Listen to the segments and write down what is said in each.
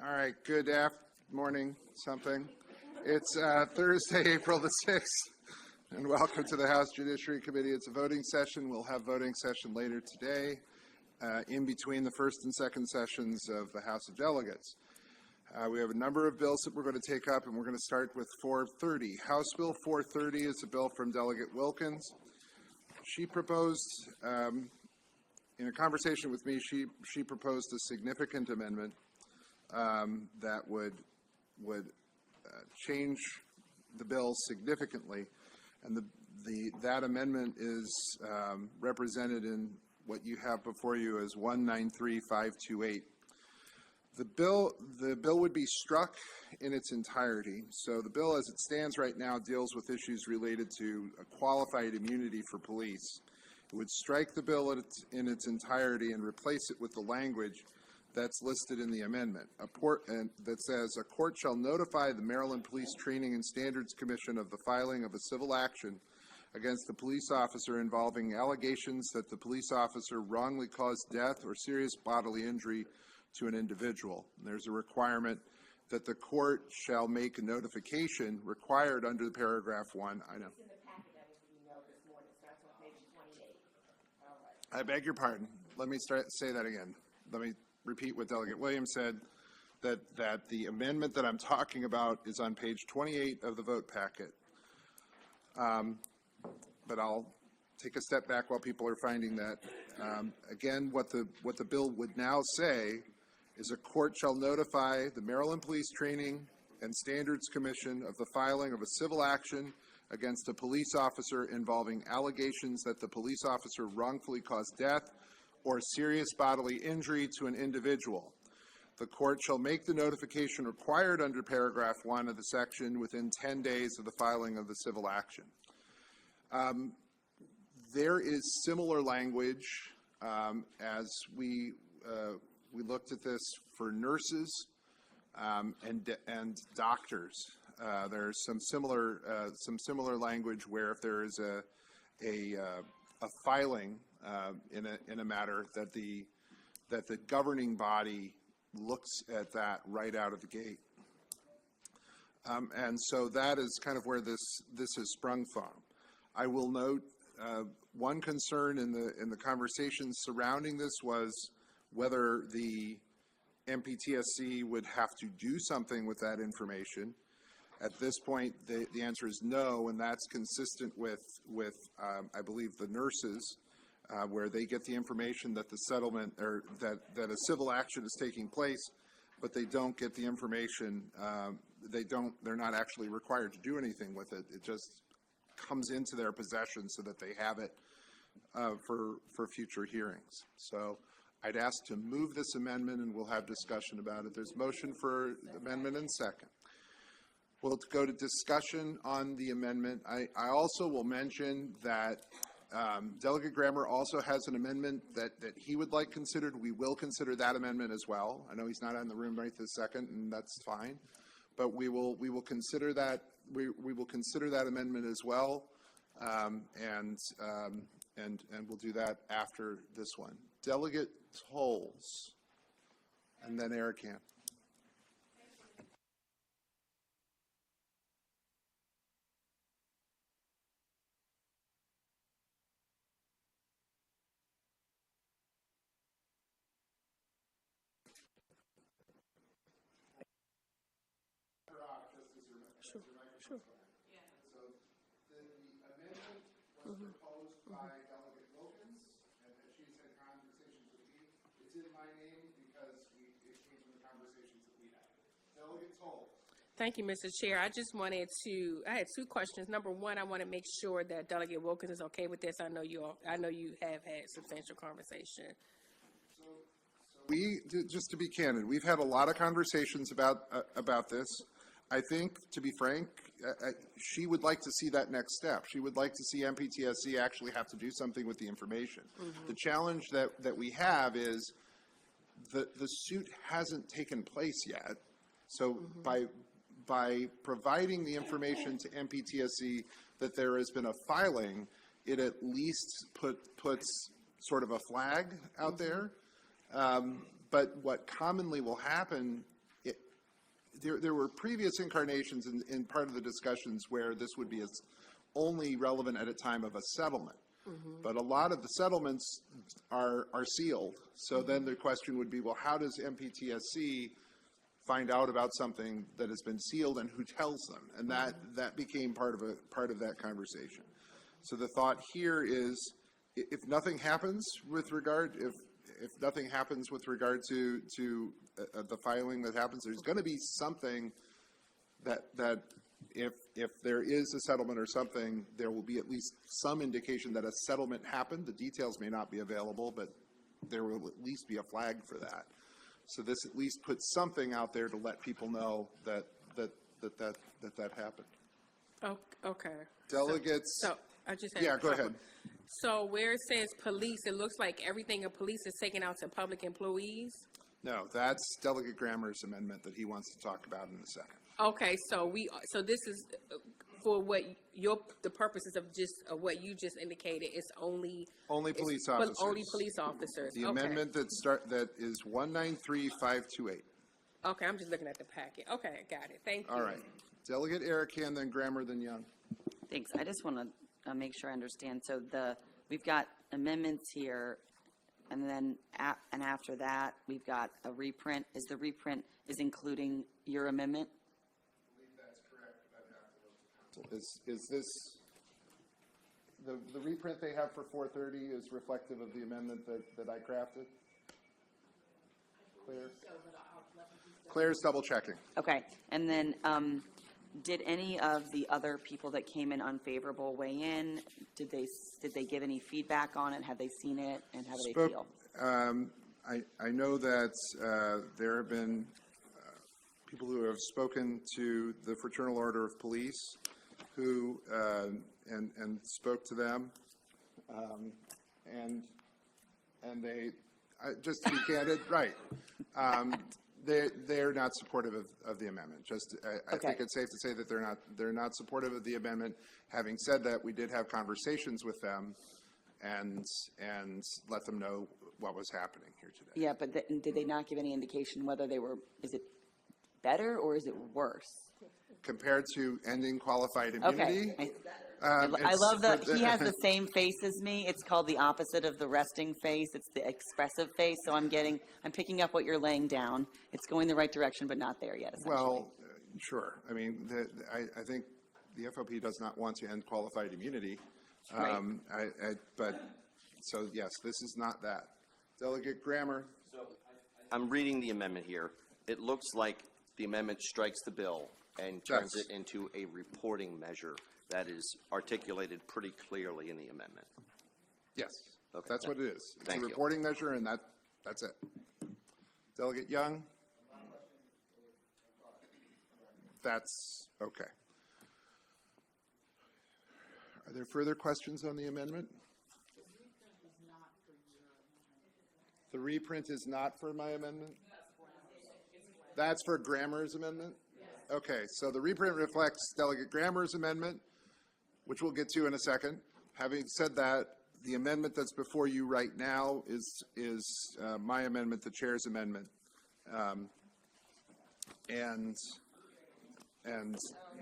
All right, good morning, something. It's Thursday, April the 6th, and welcome to the House Judiciary Committee. It's a voting session. We'll have voting session later today, in between the first and second sessions of the House of Delegates. We have a number of bills that we're going to take up, and we're going to start with 430. House Bill 430 is a bill from Delegate Wilkins. She proposed, in a conversation with me, she proposed a significant amendment that would change the bill significantly, and that amendment is represented in what you have before you as 193528. The bill would be struck in its entirety. So the bill as it stands right now deals with issues related to a qualified immunity for police. It would strike the bill in its entirety and replace it with the language that's listed in the amendment, that says, a court shall notify the Maryland Police Training and Standards Commission of the filing of a civil action against a police officer involving allegations that the police officer wrongly caused death or serious bodily injury to an individual. And there's a requirement that the court shall make a notification required under the paragraph 1. I know. It's in the packet that was emailed this morning. It starts on page 28. All right. I beg your pardon. Let me say that again. Let me repeat what Delegate Williams said, that the amendment that I'm talking about is on page 28 of the vote packet. But I'll take a step back while people are finding that. Again, what the bill would now say is a court shall notify the Maryland Police Training and Standards Commission of the filing of a civil action against a police officer involving allegations that the police officer wrongfully caused death or serious bodily injury to an individual. The court shall make the notification required under paragraph 1 of the section within 10 days of the filing of the civil action. There is similar language as we looked at this for nurses and doctors. There's some similar language where if there is a filing in a matter that the governing body looks at that right out of the gate, and so that is kind of where this has sprung from. I will note one concern in the conversations surrounding this was whether the MPTSC would have to do something with that information. At this point, the answer is no, and that's consistent with I believe the nurses, where they get the information that the settlement or that a civil action is taking place, but they don't get the information. They're not actually required to do anything with it. It just comes into their possession so that they have it for future hearings. So I'd ask to move this amendment, and we'll have discussion about it. There's motion for amendment and second. We'll go to discussion on the amendment. I also will mention that Delegate Grammer also has an amendment that he would like considered. We will consider that amendment as well. I know he's not in the room right this second, and that's fine. But we will consider that we will consider that amendment as well, and we'll do that after this one. Delegate Tolles, and then Eric Camp. Sure. Yeah. So the amendment was proposed by Delegate Wilkins, and that she's had conversations with me. It's in my name because it came from the conversations that we had. Delegate Tolles. Thank you, Mr. Chair. I just wanted I had two questions. Number one, I want to make sure that Delegate Wilkins is okay with this. I know you have had substantial conversation. Just to be candid, we've had a lot of conversations about this. I think, to be frank, she would like to see that next step. She would like to see MPTSC actually have to do something with the information. Mm-hmm. The challenge that we have is the suit hasn't taken place yet. So mm-hmm. by providing the information to MPTSC that there has been a filing, it at least puts sort of a flag out mm-hmm. there. But what commonly will happen there were previous incarnations in part of the discussions where this would be only relevant at a time of a settlement. But a lot of the settlements are sealed. So then the question would be, well, how does MPTSC find out about something that has been sealed and who tells them? And that became part of that conversation. So the thought here is, if nothing happens with regard, if nothing happens with regard to the filing that happens, there's going to be something that if there is a settlement or something, there will be at least some indication that a settlement happened. The details may not be available, but there will at least be a flag for that. So this at least puts something out there to let people know that happened. Oh, okay. Delegates. So I just had Yeah, go ahead. So where it says police, it looks like everything of police is taken out to public employees. No, that's Delegate Grammer's amendment that he wants to talk about in a second. Okay, so this is for what the purposes of just what you just indicated. It's only Police officers. Only police officers. The okay. amendment that is 193528. Okay, I'm just looking at the packet. Okay, got it. Thank you. All right. Delegate Erican, then Grammer, then Young. Thanks. I just want to make sure I understand. So we've got amendments here, and then after that we've got a reprint. Is the reprint including your amendment? I believe that's correct. I'd have to look at council. Is this the reprint they have for 430 is reflective of the amendment that I crafted? Claire? Claire's double checking. Okay. And then did any of the other people that came in unfavorable weigh in? Did they give any feedback on it? Have they seen it? And how do they feel? I know that there have been people who have spoken to the Fraternal Order of Police who and spoke to them, and they just to be candid, right? They're not supportive of the amendment. I Okay. think it's safe to say that they're not supportive of the amendment. Having said that, we did have conversations with them and let them know what was happening here today. Yeah, but did they not give any indication whether is it better or is it worse? Compared to ending qualified immunity. Okay. I love he has the same face as me. It's called the opposite of the resting face. It's the expressive face. So I'm picking up what you're laying down. It's going the right direction, but not there yet, essentially. Well, sure. I mean, I think the FOP does not want to end qualified immunity. Right. But so yes, this is not that. Delegate Grammer. So I'm reading the amendment here. It looks like the amendment strikes the bill and turns it into a reporting measure that is articulated pretty clearly in the amendment. Yes, Okay. that's what it is. It's Thank a you. reporting measure, and that's it. Delegate Young. That's okay. Are there further questions on the amendment? The reprint is not for my amendment? That's for Grammer's amendment? Okay, so the reprint reflects Delegate Grammer's amendment, which we'll get to in a second. Having said that, the amendment that's before you right now is my amendment, the chair's amendment. And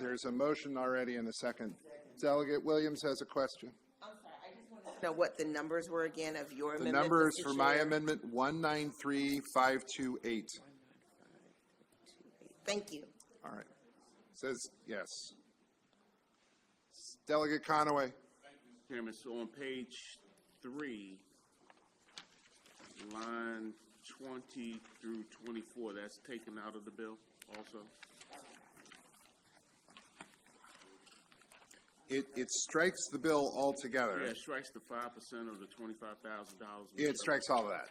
there's a motion already in a second. Delegate Williams has a question. Know what the numbers were again of your The amendment? numbers Mr. for my Chair? amendment, 193528. Thank you. All right. Says yes. Delegate Conaway. Chairman, so on page 3, line 20 through 24, that's taken out of the bill also? It strikes the bill altogether. Yeah, it strikes the 5% of the $25,000. It strikes all of that.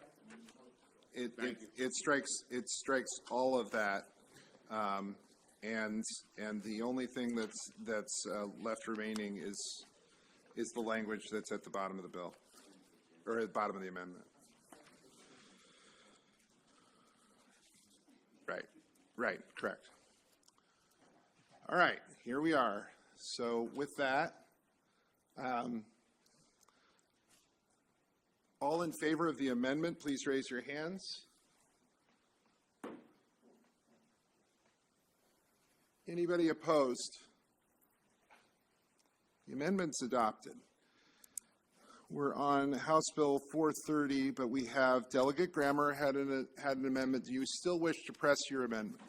Thank you. It strikes all of that. And the only thing that's left remaining is the language that's at the bottom of the bill, or at the bottom of the amendment. Right, correct. All right, here we are. So with that, all in favor of the amendment, please raise your hands. Anybody opposed? The amendment's adopted. We're on House Bill 430, but we have Delegate Grammer had an amendment. Do you still wish to press your amendment?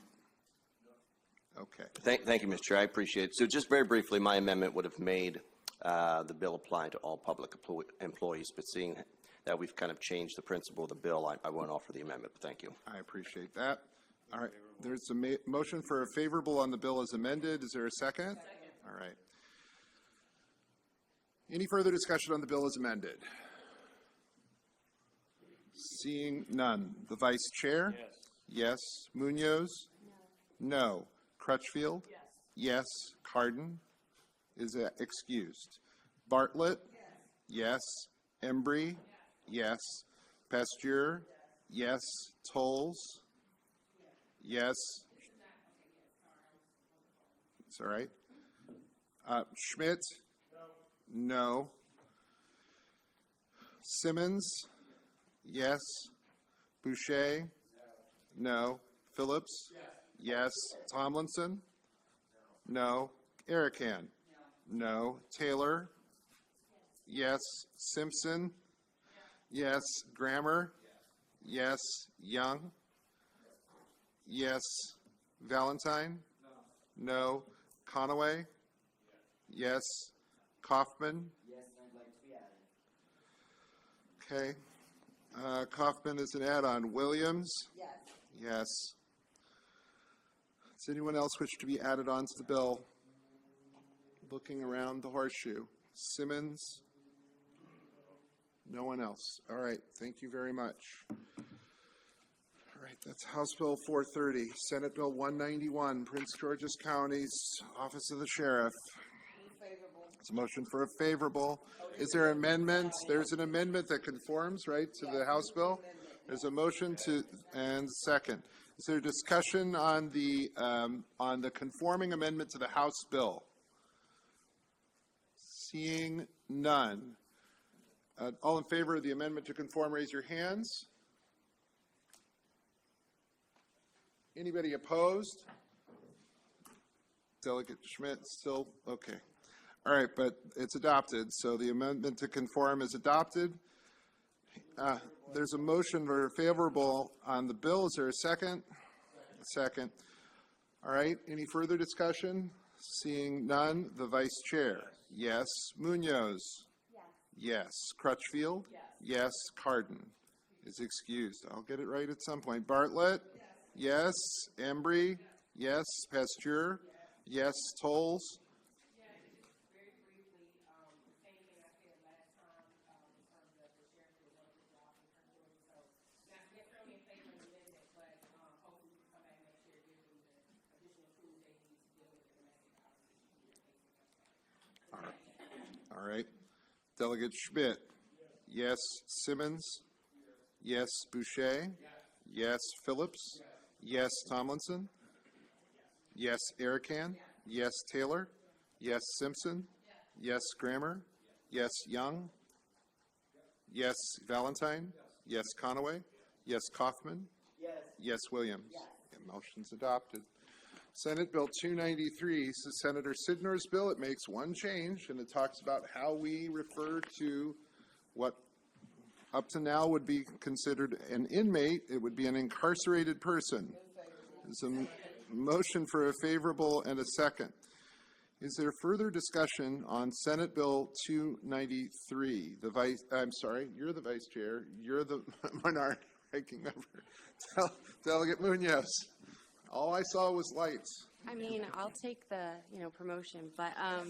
Okay. Thank you, Mr. Chair. I appreciate it. So just very briefly, my amendment would have made the bill apply to all public employees, but seeing that we've kind of changed the principle of the bill, I won't offer the amendment, but thank you. I appreciate that. All right. There's a motion for a favorable on the bill as amended. Is there a second? Second. All right. Any further discussion on the bill as amended? Seeing none. The Vice Chair? Yes. Yes. Munoz? No. Crutchfield? Yes. Yes. Cardin is excused. Bartlett? Yes. Embry? Yes. Pasteur? Yes. Tolles? Yes. It's all right. Schmidt? No. Simmons? Yes. Boucher? No. Phillips? Yes. Tomlinson? No. Erican? No. Taylor? Yes. Simpson? Yes. Grammer? Yes. Young? Yes. Valentine? No. Conaway? Yes. Kaufman? Yes, I'd like to be added. Okay. Kaufman is an add-on. Williams? Yes. Yes. Does anyone else wish to be added on to the bill? Looking around the horseshoe. Simmons? No one else. All right. Thank you very much. All right. That's House Bill 430. Senate Bill 191, Prince George's County's Office of the Sheriff. It's a motion for a favorable. Is there an amendment? There's an amendment that conforms, right, to the House bill? There's a motion to, and second. Is there discussion on the conforming amendment to the House bill? Seeing none. All in favor of the amendment to conform, raise your hands. Anybody opposed? Delegate Schmidt still, okay. All right, but it's adopted, so the amendment to conform is adopted. There's a motion for favorable on the bill. Is there a second? Second. All right, any further discussion? Seeing none, the Vice Chair. Yes. Munoz? Yes. Yes. Crutchfield? Yes. Yes. Cardin is excused. I'll get it right at some point. Bartlett? Yes. Yes. Embry? Yes. Pasteur? Yes. Tolles? All right. Delegate Schmidt? Yes. Simmons? Yes. Boucher? Yes. Phillips? Yes. Tomlinson? Yes. Erican? Yes. Taylor? Yes. Simpson? Yes. Grammer? Yes. Young? Yes. Valentine? Yes. Conaway? Yes. Kaufman? Yes. Williams? And motion's adopted. Senate Bill 293 is Senator Sidnor's bill. It makes one change, and it talks about how we refer to what up to now would be considered an inmate. It would be an incarcerated person. There's a motion for a favorable and a second. Is there further discussion on Senate Bill 293? I'm sorry, you're the Vice Chair. You're the minority ranking member. Delegate Munoz. All I saw was lights. I mean, I'll take the, promotion, but Are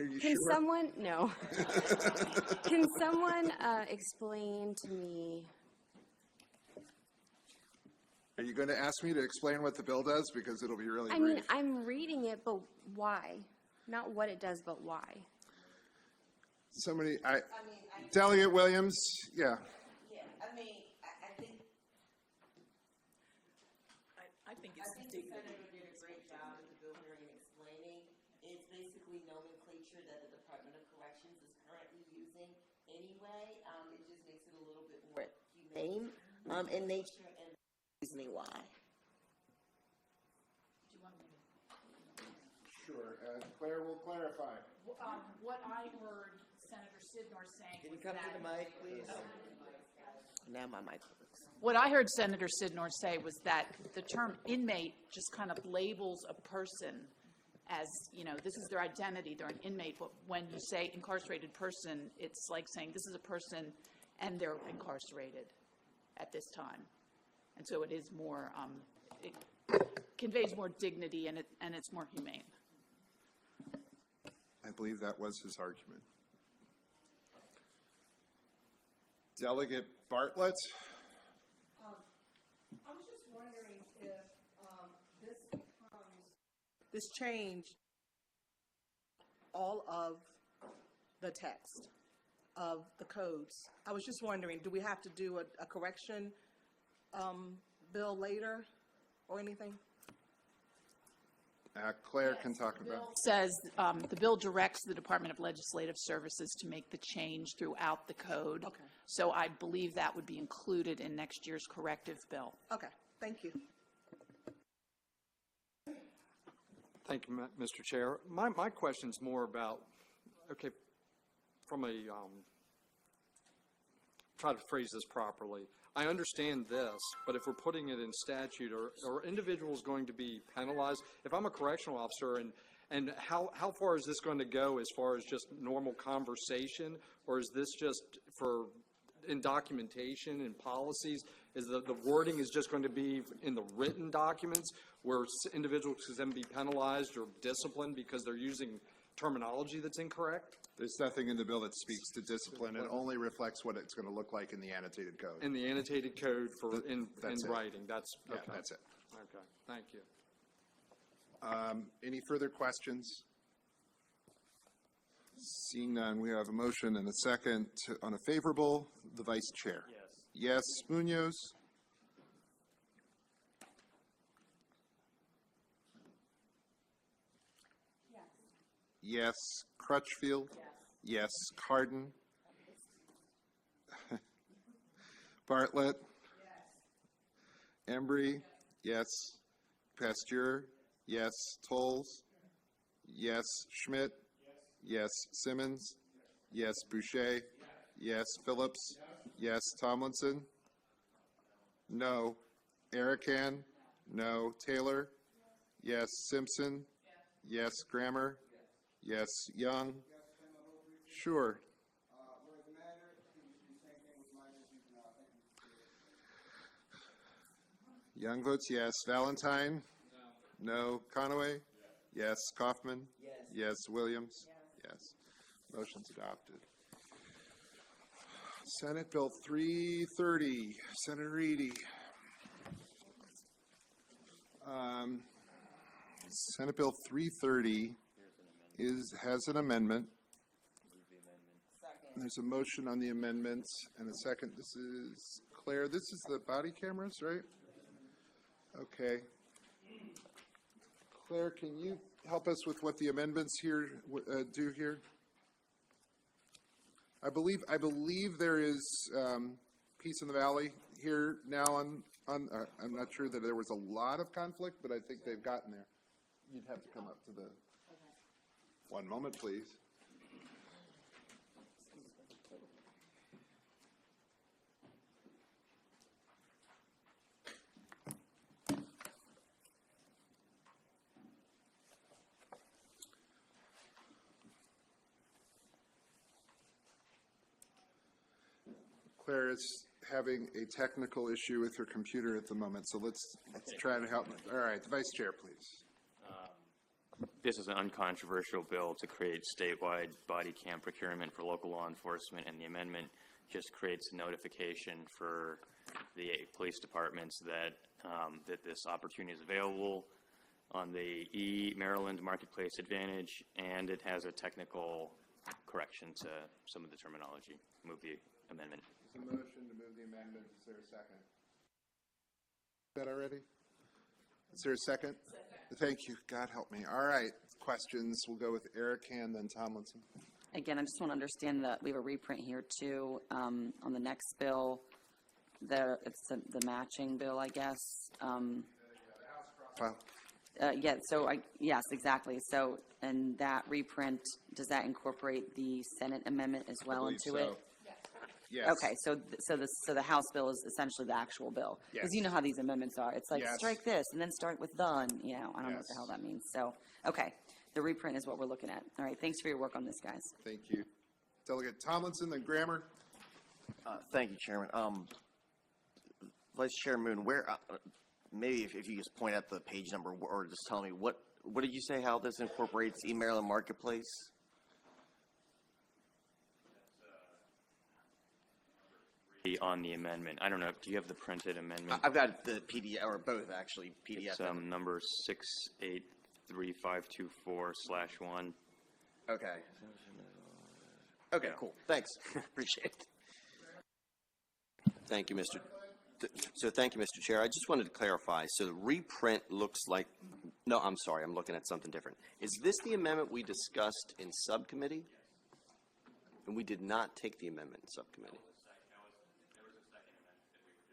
you can sure? someone, no. Can someone explain to me? Are you going to ask me to explain what the bill does? Because it'll be really I brief. mean, I'm reading it, but why? Not what it does, but why? Delegate Williams, yeah. I think the Senator did a great job at the bill hearing and explaining. It's basically nomenclature that the Department of Corrections is currently using anyway. It just makes it a little bit more humane in nature and reasoning why. Claire will clarify. What I heard Senator Sidnor saying Can you was come that. to the mic, please? Now my mic works. What I heard Senator Sidnor say was that the term inmate just kind of labels a person as, you know, this is their identity, they're an inmate. But when you say incarcerated person, it's like saying this is a person and they're incarcerated at this time. And so it is more, it conveys more dignity and it's more humane. I believe that was his argument. Delegate Bartlett? I was just wondering if this change all of the text of the codes. I was just wondering, do we have to do a correction bill later or anything? Claire can talk about. Says the bill directs the Department of Legislative Services to make the change throughout the code. Okay. So I believe that would be included in next year's corrective bill. Okay, thank you. Thank you, Mr. Chair. My question's more about, okay, from a, try to phrase this properly. I understand this, but if we're putting it in statute, are individuals going to be penalized? If I'm a correctional officer, and how far is this going to go as far as just normal conversation? Or is this just for, in documentation and policies? Is the wording is just going to be in the written documents where individuals can then be penalized or disciplined because they're using terminology that's incorrect? There's nothing in the bill that speaks to discipline. It only reflects what it's going to look like in the annotated code. In the annotated code for in That's it. writing, that's, Yeah, okay. that's it. Okay, thank you. Any further questions? Seeing none, we have a motion and a second on a favorable. The Vice Chair. Yes. Yes, Munoz? Yes, Crutchfield? Yes, Cardin? Bartlett? Embry? Yes. Pasteur? Yes. Tolles? Yes. Schmidt? Yes. Simmons? Yes. Boucher? Yes. Phillips? Yes. Tomlinson? No. Erican? No. Taylor? Yes. Simpson? Yes. Grammer? Yes. Young? Sure. Young votes yes. Valentine? No. Conaway? Yes. Kaufman? Yes. Williams? Yes. Motion's adopted. Senate Bill 330, Senator Reedy. Senate Bill 330 has an amendment. There's a motion on the amendments and a second. This is Claire. This is the body cameras, right? Okay. Claire, can you help us with what the amendments here do here? I believe there is Peace in the Valley here now on I'm not sure that there was a lot of conflict, but I think they've gotten there. You'd have to come up to the, one moment, please. Claire is having a technical issue with her computer at the moment, so let's try to help. All right, the Vice Chair, please. This is an uncontroversial bill to create statewide body cam procurement for local law enforcement, and the amendment just creates notification for the police departments that that this opportunity is available on the Maryland Marketplace Advantage, and it has a technical correction to some of the terminology. Move the amendment. There's a motion to move the amendment. Is there a second? Is that already? Is there a second? Thank you. God help me. All right. Questions. We'll go with Eric Hand, then Tomlinson. Again, I just want to understand that we have a reprint here too on the next bill. It's the matching bill, I guess. Well, Yeah, so yes, exactly. So, and that reprint, does that incorporate the Senate amendment as well believe into it? so. Yes. Okay, so the House bill is essentially the actual bill. Because you Yes. know how these amendments are. It's like Yes. strike this and then start with the, and, you know, I don't know what the Yes. hell that means. So, okay, the reprint is what we're looking at. All right, thanks for your work on this, guys. Thank you. Delegate Tomlinson, then Grammer. Thank you, Chairman. Vice Chair Moon, where, maybe if you just point out the page number or just tell me, what did you say, how this incorporates e-Maryland Marketplace? On the amendment. I don't know, do you have the printed amendment? I've got the PDF, or both actually, PDF. It's number 6835524/1. Okay. Okay, cool. Thanks. Appreciate it. Thank you, Mr. Thank you, Mr. Chair. I just wanted to clarify. So the reprint looks like, no, I'm sorry, I'm looking at something different. Is this the amendment we discussed in subcommittee? And we did not take the amendment in subcommittee.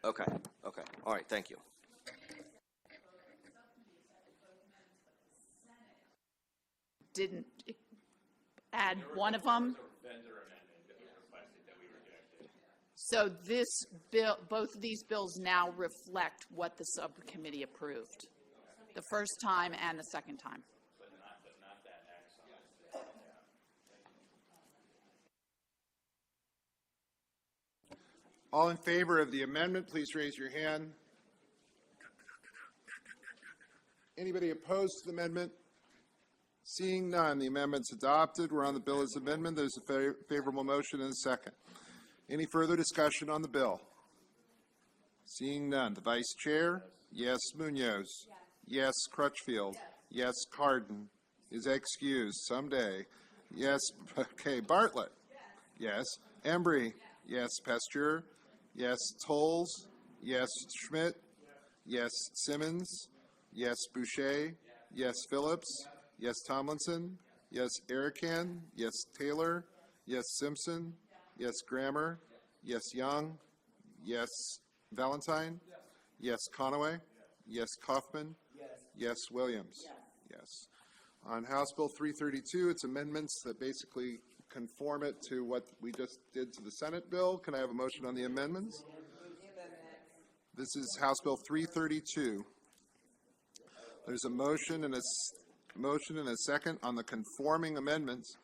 Okay, okay. All right, thank you. Didn't add one of them. So this bill, both of these bills now reflect what the subcommittee approved, the first time and the second time. All in favor of the amendment, please raise your hand. Anybody opposed to the amendment? Seeing none, the amendment's adopted. We're on the bill as amendment. There's a favorable motion and a second. Any further discussion on the bill? Seeing none, the Vice Chair? Yes. Munoz? Yes. Crutchfield? Yes. Cardin? Is excused someday? Yes. Okay. Bartlett? Yes. Embry? Yes. Pasteur? Yes. Tolles? Yes. Schmidt? Yes. Simmons? Yes. Boucher? Yes. Phillips? Yes. Tomlinson? Yes. Erican? Yes. Taylor? Yes. Simpson? Yes. Grammer? Yes. Young? Yes. Valentine? Yes. Conaway? Yes. Kaufman? Yes. Williams? Yes. On House Bill 332, it's amendments that basically conform it to what we just did to the Senate bill. Can I have a motion on the amendments? This is House Bill 332. There's a motion and a second on the conforming amendments.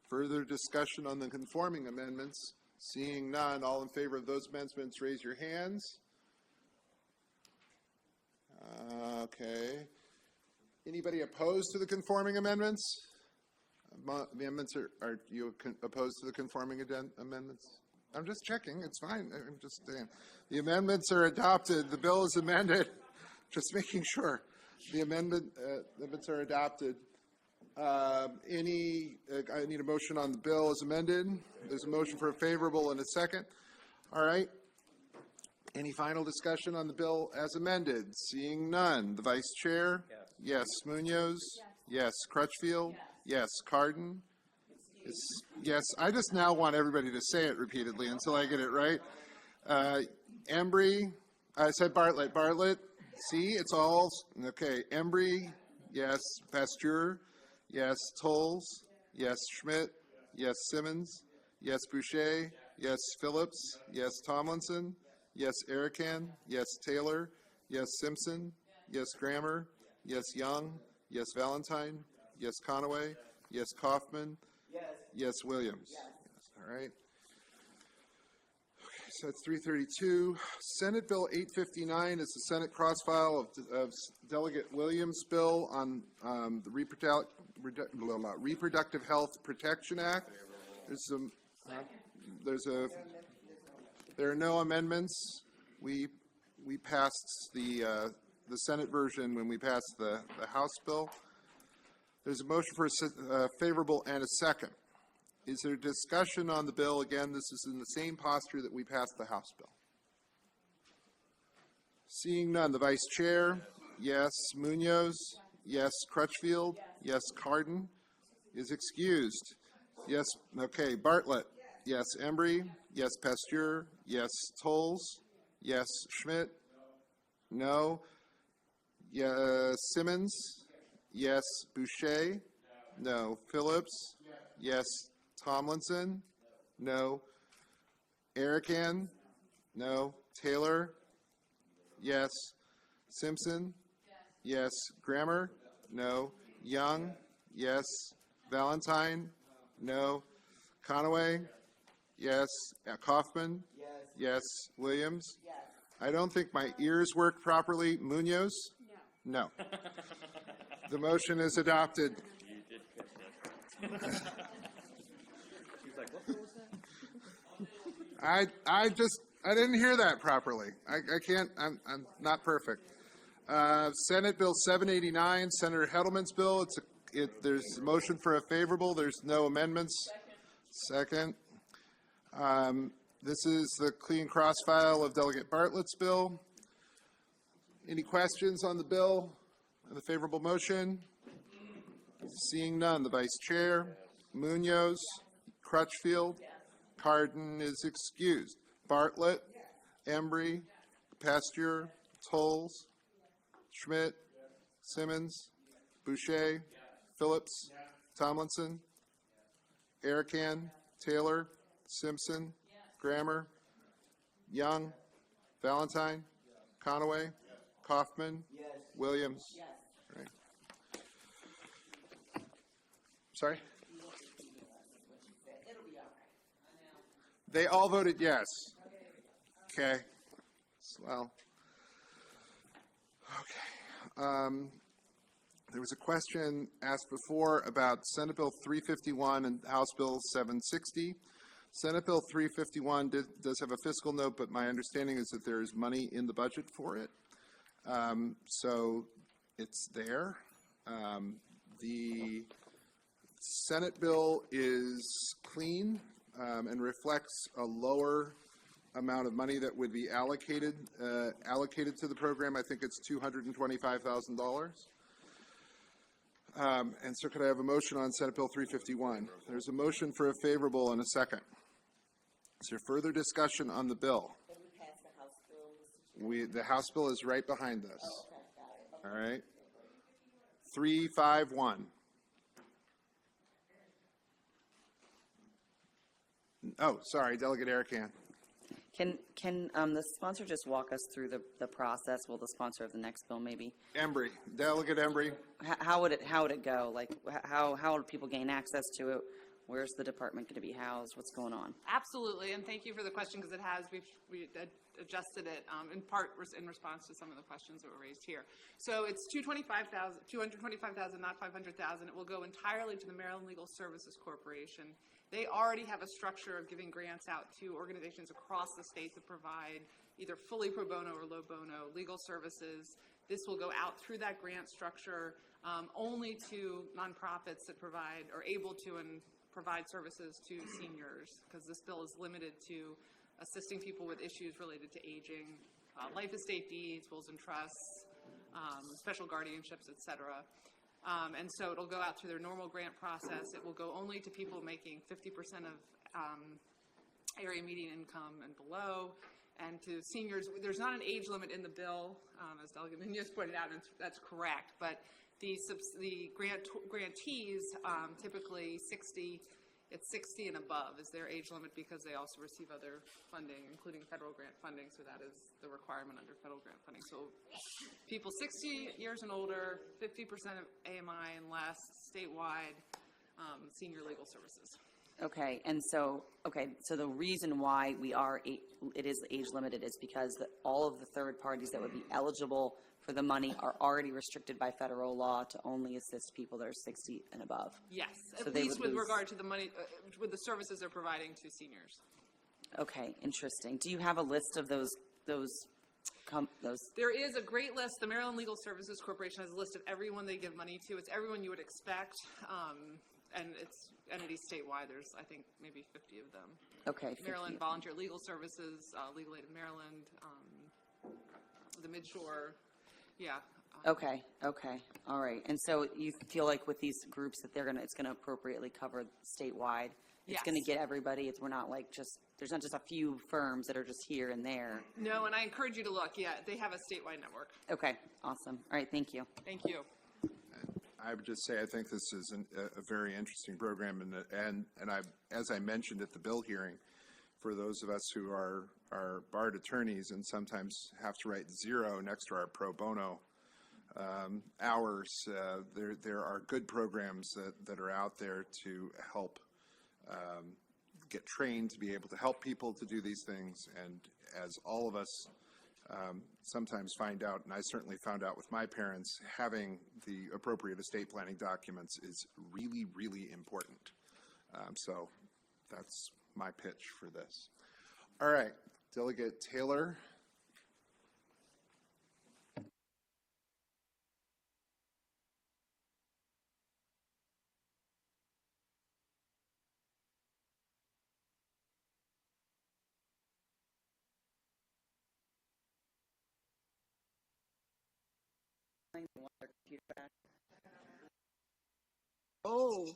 Further discussion on the conforming amendments? Seeing none, all in favor of those amendments, raise your hands. Okay. Anybody opposed to the conforming amendments? Amendments are you opposed to the conforming amendments? I'm just checking. It's fine. I'm just saying. The amendments are adopted. The bill is amended. Just making sure. The amendments are adopted. I need a motion on the bill as amended. There's a motion for a favorable and a second. All right. Any final discussion on the bill as amended? Seeing none. The Vice Chair? Yes. Munoz? Yes. Crutchfield? Yes. Cardin? Yes. I just now want everybody to say it repeatedly until I get it right. Embry? I said Bartlett. Bartlett? See, it's all, okay. Embry? Yes. Pasteur? Yes. Tolles? Yes. Schmidt? Yes. Simmons? Yes. Boucher? Yes. Phillips? Yes. Tomlinson? Yes. Erican? Yes. Taylor? Yes. Simpson? Yes. Grammer? Yes. Young? Yes. Valentine? Yes. Conaway? Yes. Kaufman? Yes. Williams? Yes. All right. Okay, so that's 332. Senate Bill 859 is the Senate cross-file of Delegate Williams' bill on the Reproductive Health Protection Act. There are no amendments. We passed the Senate version when we passed the House bill. There's a motion for a favorable and a second. Is there discussion on the bill? Again, this is in the same posture that we passed the House bill. Seeing none, the Vice Chair? Yes. Munoz? Yes. Crutchfield? Yes. Cardin? Is excused. Yes. Okay. Bartlett? Yes. Embry? Yes. Pasteur? Yes. Tolles? Yes. Schmidt? No. Yes. Simmons? Yes. Boucher? No. Phillips? Yes. Tomlinson? No. Erican? No. Taylor? Yes. Simpson? Yes. Grammer? No. Young? Yes. Valentine? No. Conaway? Yes. Kaufman? Yes. Williams? I don't think my ears worked properly. Munoz? No. The motion is adopted. I didn't hear that properly. I can't, I'm not perfect. Senate Bill 789, Senator Heddleman's bill. There's a motion for a favorable. There's no amendments. Second. This is the clean cross file of Delegate Bartlett's bill. Any questions on the bill and the favorable motion? Seeing none, the Vice Chair, Munoz, Crutchfield, Cardin is excused. Bartlett, Embry, Pasteur, Tolles, Schmidt, Simmons, Boucher, Phillips, Tomlinson, Erican, Taylor, Simpson, Grammer, Young, Valentine, Conaway, Kaufman, Williams. Right. Sorry? They all voted yes. Okay. Well, okay. There was a question asked before about Senate Bill 351 and House Bill 760. Senate Bill 351 does have a fiscal note, but my understanding is that there is money in the budget for it. So it's there. The Senate bill is clean and reflects a lower amount of money that would be allocated to the program. I think it's $225,000. And so could I have a motion on Senate Bill 351? There's a motion for a favorable and a second. Is there further discussion on the bill? Can we pass the House bill, Mr. Chair? The House bill is right behind this. Okay, got it. All right. 351. Oh, sorry, Delegate Erican. Can the sponsor just walk us through the process? Well, the sponsor of the next bill, maybe. Embry, Delegate Embry. How would it go? Like, how would people gain access to it? Where's the department going to be housed? What's going on? Absolutely, and thank you for the question because we adjusted it in part in response to some of the questions that were raised here. So it's $225,000, not $500,000. It will go entirely to the Maryland Legal Services Corporation. They already have a structure of giving grants out to organizations across the state that provide either fully pro bono or low bono legal services. This will go out through that grant structure only to nonprofits that provide or able to and provide services to seniors, because this bill is limited to assisting people with issues related to aging, life estate deeds, wills and trusts, special guardianships, et cetera. And so it'll go out through their normal grant process. It will go only to people making 50% of area median income and below, and to seniors. There's not an age limit in the bill, as Delegate Munoz pointed out, and that's correct, but the grantees, typically 60, it's 60 and above is their age limit because they also receive other funding, including federal grant funding, so that is the requirement under federal grant funding. So people 60 years and older, 50% of AMI and less, statewide, senior legal services. Okay, and so the reason why it is age limited is because all of the third parties that would be eligible for the money are already restricted by federal law to only assist people that are 60 and above. Yes, So at they least would with lose- regard to the money, with the services they're providing to seniors. Okay, interesting. Do you have a list of those? There is a great list. The Maryland Legal Services Corporation has a list of everyone they give money to. It's everyone you would expect, and it's entities statewide. There's, I think, maybe 50 of them. Okay. 50. Maryland Volunteer Legal Services, Legal Aid of Maryland, the Midshore, yeah. Okay. All right. And so you feel like with these groups that it's going to appropriately cover statewide. It's Yes. going to get everybody. We're not like there's not just a few firms that are just here and there. No, and I encourage you to look. Yeah, they have a statewide network. Okay. Awesome. All right. Thank you. Thank you. I would just say I think this is a very interesting program, and as I mentioned at the bill hearing, for those of us who are barred attorneys and sometimes have to write 0 next to our pro bono hours, there are good programs that are out there to help get trained to be able to help people to do these things. And as all of us sometimes find out, and I certainly found out with my parents, having the appropriate estate planning documents is really, really important. So that's my pitch for this. All right, Delegate Taylor. Oh,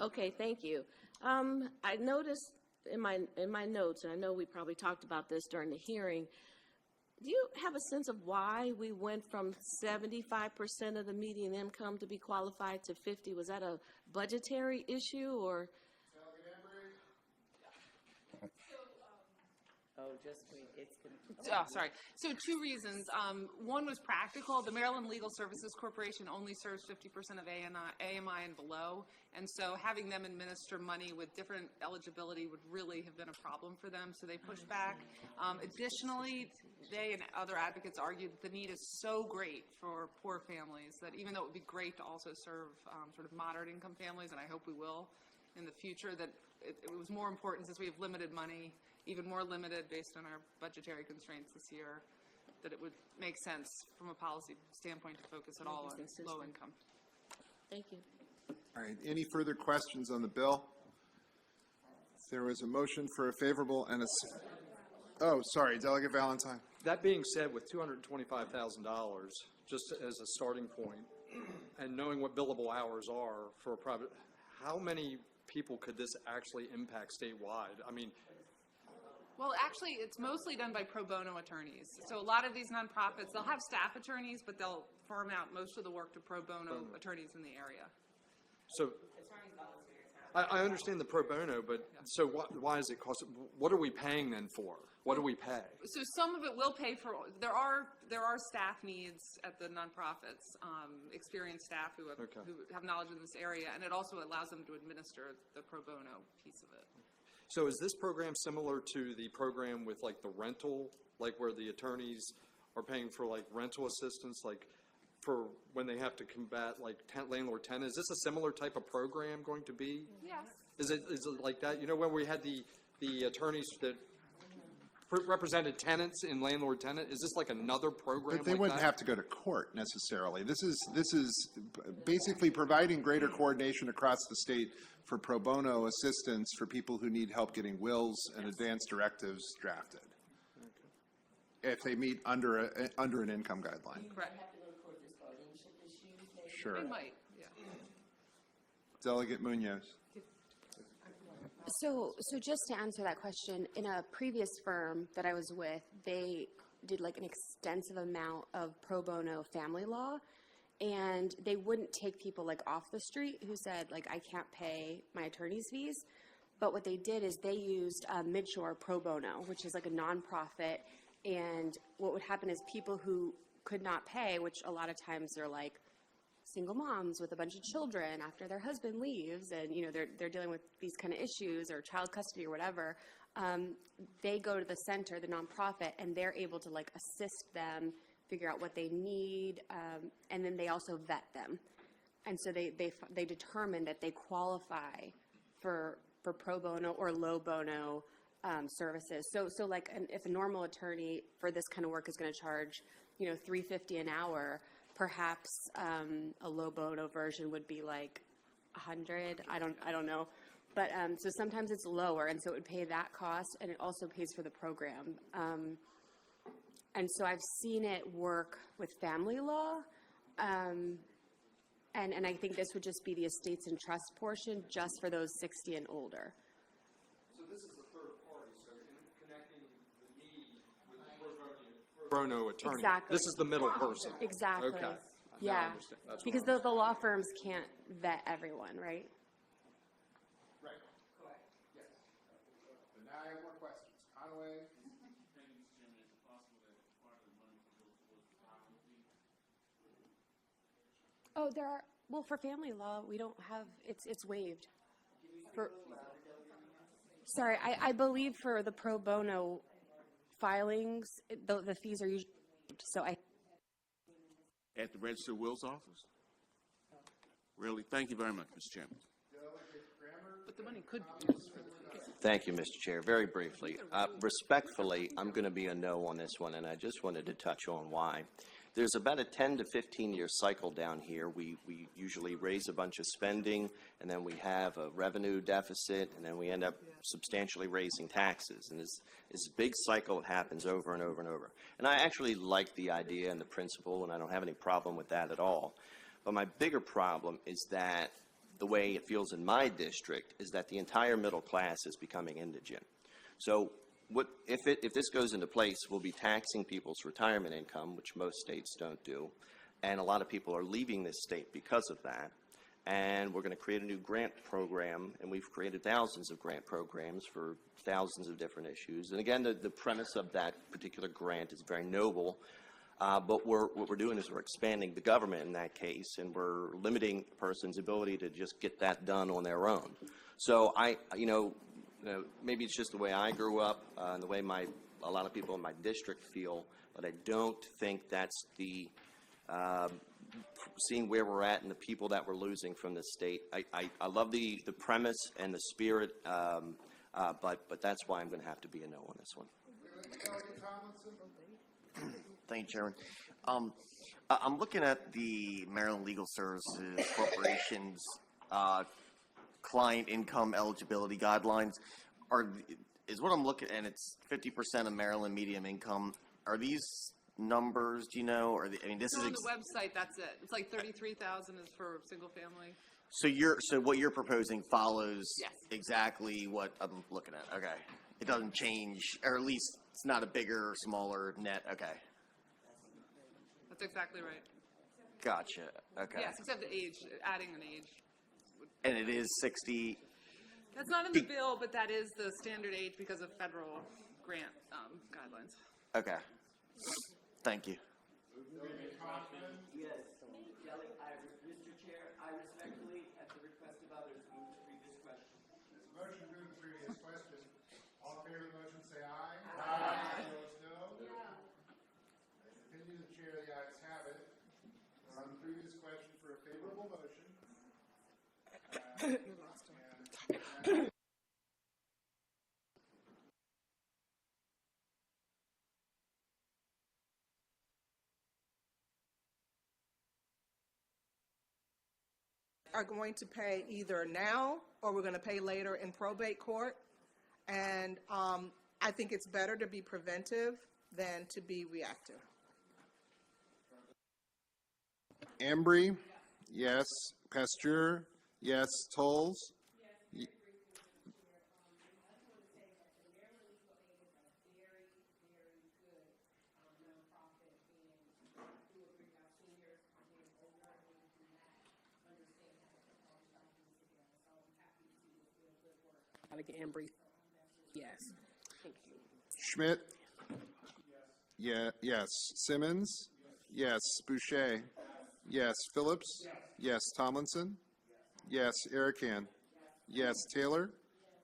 okay, thank you. I noticed in my notes, and I know we probably talked about this during the hearing, do you have a sense of why we went from 75% of the median income to be qualified to 50? Was that a budgetary issue, or? Oh, sorry. So 2 reasons. One was practical. The Maryland Legal Services Corporation only serves 50% of AMI and below, and so having them administer money with different eligibility would really have been a problem for them, so they pushed back. Additionally, they and other advocates argued that the need is so great for poor families that even though it would be great to also serve sort of moderate income families, and I hope we will in the future, that it was more important, since we have limited money, even more limited based on our budgetary constraints this year, that it would make sense from a policy standpoint to focus at all on low income. Thank you. All right, any further questions on the bill? There was a motion for a favorable and a, oh, sorry, Delegate Valentine. That being said, with $225,000, just as a starting point, and knowing what billable hours are for a private, how many people could this actually impact statewide? I mean, Well, actually, it's mostly done by pro bono attorneys. So a lot of these nonprofits, they'll have staff attorneys, but they'll farm out most of the work to pro bono attorneys in the area. so I understand the pro bono, but so why is it cost? What are we paying then for? What do we pay? So some of it will pay for. There are staff needs at the nonprofits, experienced staff who have knowledge in this area, and it also allows them to administer the pro bono piece of it. So is this program similar to the program with like the rental, like where the attorneys are paying for like rental assistance, like for when they have to combat like landlord tenant? Is this a similar type of program going to be? Yes. Is it like that? You know, when we had the attorneys that represented tenants in landlord tenant, is this like another program? But they like wouldn't that? have to go to court necessarily. This is basically providing greater coordination across the state for pro bono assistance for people who need help getting wills and advance directives drafted. If they meet under an income guideline. Correct. Sure. They might, yeah. Delegate Munoz. So just to answer that question, in a previous firm that I was with, they did like an extensive amount of pro bono family law, and they wouldn't take people like off the street who said like, I can't pay my attorney's fees. But what they did is they used Midshore Pro Bono, which is like a nonprofit. And what would happen is people who could not pay, which a lot of times they're like single moms with a bunch of children after their husband leaves, and you know they're dealing with these kind of issues or child custody or whatever, they go to the center, the nonprofit, and they're able to like assist them figure out what they need, and then they also vet them, and so they determine that they qualify for pro bono or low bono services. So like if a normal attorney for this kind of work is going to charge $350 an hour, perhaps a low bono version would be like $100. I don't know, but so sometimes it's lower, and so it would pay that cost, and it also pays for the program. And so I've seen it work with family law, and I think this would just be the estates and trust portion, just for those 60 and older. So this is the third party, so connecting the need with the pro bono attorney. Exactly. This is the middle person. Exactly. Okay. Yeah, understand. That's what because I'm the law firms can't vet everyone, right? Right. Correct. Yes. But now I have more questions. Conway? Oh, there are, well, for family law, we don't have, it's waived. For, sorry, I believe for the pro bono filings, the fees are usually, so I. At the Register of Wills office? Really? Thank you very much, Mr. Chairman. But the money could be used for the fees. Thank you, Mr. Chair. Very briefly, respectfully, I'm going to be a no on this one, and I just wanted to touch on why. There's about a 10 to 15-year cycle down here. We usually raise a bunch of spending, and then we have a revenue deficit, and then we end up substantially raising taxes. And it's a big cycle that happens over and over and over. And I actually like the idea and the principle, and I don't have any problem with that at all. But my bigger problem is that the way it feels in my district is that the entire middle class is becoming indigent. So if this goes into place, we'll be taxing people's retirement income, which most states don't do, and a lot of people are leaving this state because of that. And we're going to create a new grant program, and we've created thousands of grant programs for thousands of different issues. And again, the premise of that particular grant is very noble, but what we're doing is we're expanding the government in that case, and we're limiting a person's ability to just get that done on their own. So maybe it's just the way I grew up and the way a lot of people in my district feel, but I don't think that's the seeing where we're at and the people that we're losing from the state. I love the premise and the spirit, but that's why I'm going to have to be a no on this one. Thank you, Chairman. I'm looking at the Maryland Legal Services Corporation's client income eligibility guidelines. Is what I'm looking, and it's 50% of Maryland median income. Are these numbers, do you know, or this So is on the website, that's it. It's like 33,000 is for single family. so what you're proposing follows Yes. exactly what I'm looking at. Okay, it doesn't change, or at least it's not a bigger or smaller net. Okay, That's exactly right. gotcha. Okay, Yes, except the age, adding an age. and it is 60. That's not in the bill, but that is the standard age because of federal grant guidelines. Okay, thank you. Yes. Mr. Chair, I respectfully, at the request of others, move to previous question. Motion to move to previous question. All in favor of the motion, say aye. Aye. Opposed, no. As opinion of the chair, the ayes have it. We're on the previous question for a favorable motion. Are going to pay either now or we're going to pay later in probate court. And I think it's better to be preventive than to be reactive. Embry? Yes. Pasteur? Yes. Tolles? Delegate Embry, yes. Thank you. Schmidt? Yeah, yes. Simmons? Yes. Boucher? Yes. Phillips? Yes. Tomlinson? Yes. Erican? Yes. Taylor?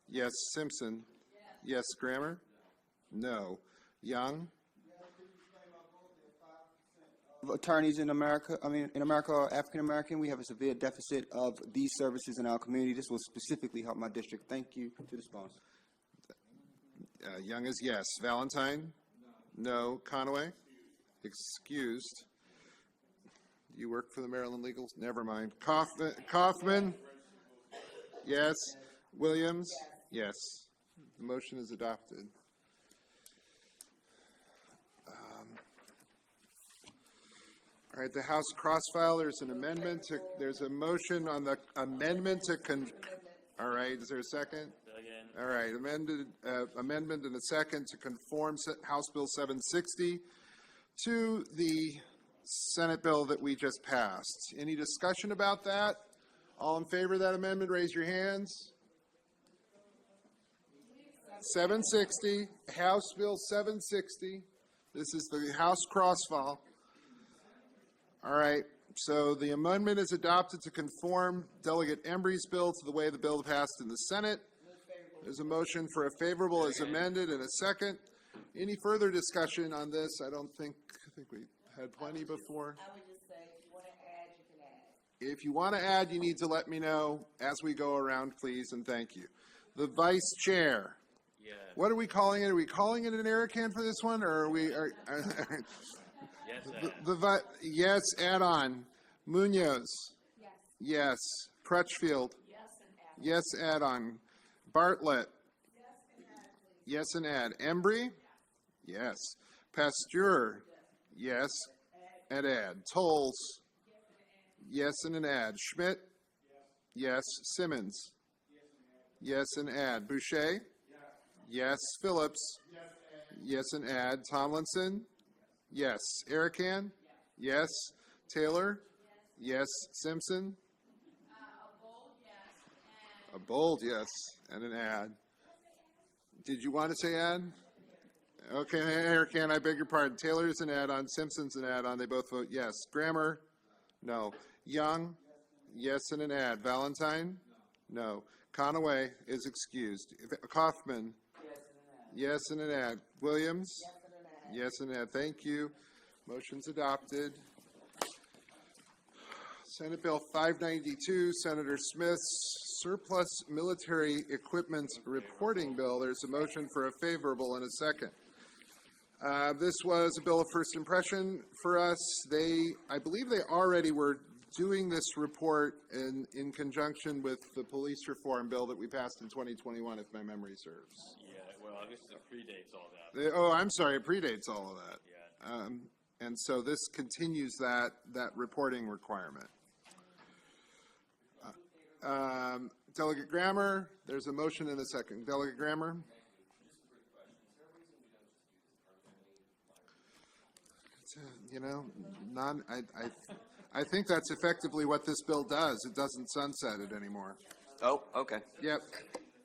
Yes. Simpson? Yes. Grammer? No. Young? Attorneys in America, are African American. We have a severe deficit of these services in our community. This will specifically help my district. Thank you to the sponsor. Young is yes. Valentine? No. Conway? Excused. You work for the Maryland Legals? Never mind. Kaufman? Yes. Williams? Yes. The motion is adopted. All right, the House cross-file, there's an amendment to, there's a motion on the amendment to, all right, is there a second? All right, amendment and a second to conform House Bill 760 to the Senate bill that we just passed. Any discussion about that? All in favor of that amendment, raise your hands. 760, House Bill 760. This is the House crossfall. All right, so the amendment is adopted to conform Delegate Embry's bill to the way the bill passed in the Senate. There's a motion for a favorable as amended and a second. Any further discussion on this? I think we had plenty before. I would just say, if you want to add, you can add. If you want to add, you need to let me know as we go around, please, and thank you. The Vice Chair. Yeah. What are we calling it? Are we calling it an Arakan for this one, or are we? Yes, add-on. Munoz. Yes. Yes. Crutchfield. Yes, add-on. Bartlett. Yes, and add. Embry. Yes. Pasteur. Yes, and add. Tolles. Yes, and an add. Schmidt. Yes. Simmons. Yes, and add. Boucher. Yes. Phillips. Yes, and add. Tomlinson. Yes. Arakan. Yes. Taylor. Yes. Simpson. A bold yes, and an add. Did you want to say add? Okay, Arakan, I beg your pardon. Taylor's an add-on, Simpson's an add-on. They both vote yes. Grammer? No. Young? Yes, and an add. Valentine? No. Conaway is excused. Kaufman? Yes, and an add. Williams? Yes, and an add. Thank you. Motion's adopted. Senate Bill 592, Senator Smith's Surplus Military Equipment Reporting Bill. There's a motion for a favorable and a second. This was a bill of first impression for us. I believe they already were doing this report in conjunction with the police reform bill that we passed in 2021, if my memory serves. Yeah, well, I guess it predates all that. I'm sorry, it predates all of that. Yeah. And so this continues that reporting requirement. Delegate Grammer, there's a motion and a second. Delegate Grammer? I think that's effectively what this bill does. It doesn't sunset it anymore. Oh, okay. Yep.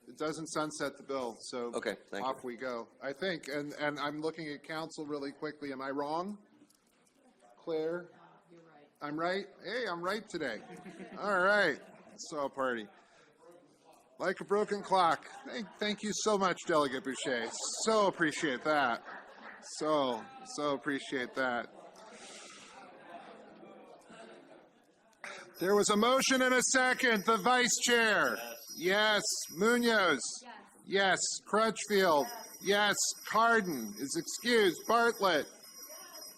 It doesn't sunset the bill, so Okay, thank off you. we go. I think, and I'm looking at council really quickly. Am I wrong? Claire? You're right. I'm right? Hey, I'm right today. All right. So party. Like a broken clock. Thank you so much, Delegate Boucher. So appreciate that. So appreciate that. There was a motion and a second. The Vice Chair. Yes. Munoz. Yes. Crutchfield. Yes. Cardin is excused. Bartlett.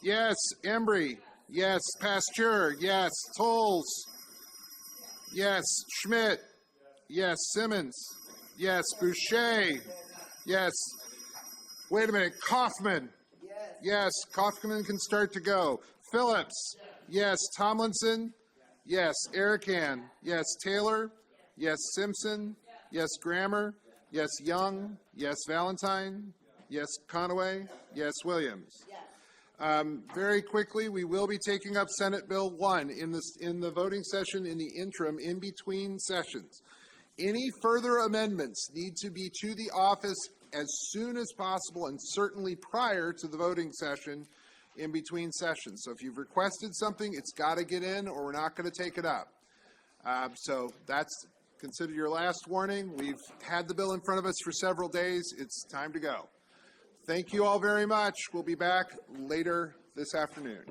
Yes. Embry. Yes. Pasteur. Yes. Tolles. Yes. Schmidt. Yes. Simmons. Yes. Boucher. Yes. Wait a minute. Kaufman. Yes. Kaufman can start to go. Phillips. Yes. Tomlinson. Yes. Arakan. Yes. Taylor. Yes. Simpson. Yes. Grammer. Yes. Young. Yes. Valentine. Yes. Conaway. Yes. Williams. Very quickly, we will be taking up Senate Bill 1 in the voting session in the interim in between sessions. Any further amendments need to be to the office as soon as possible and certainly prior to the voting session in between sessions. So if you've requested something, it's got to get in or we're not going to take it up. So that's considered your last warning. We've had the bill in front of us for several days. It's time to go. Thank you all very much. We'll be back later this afternoon.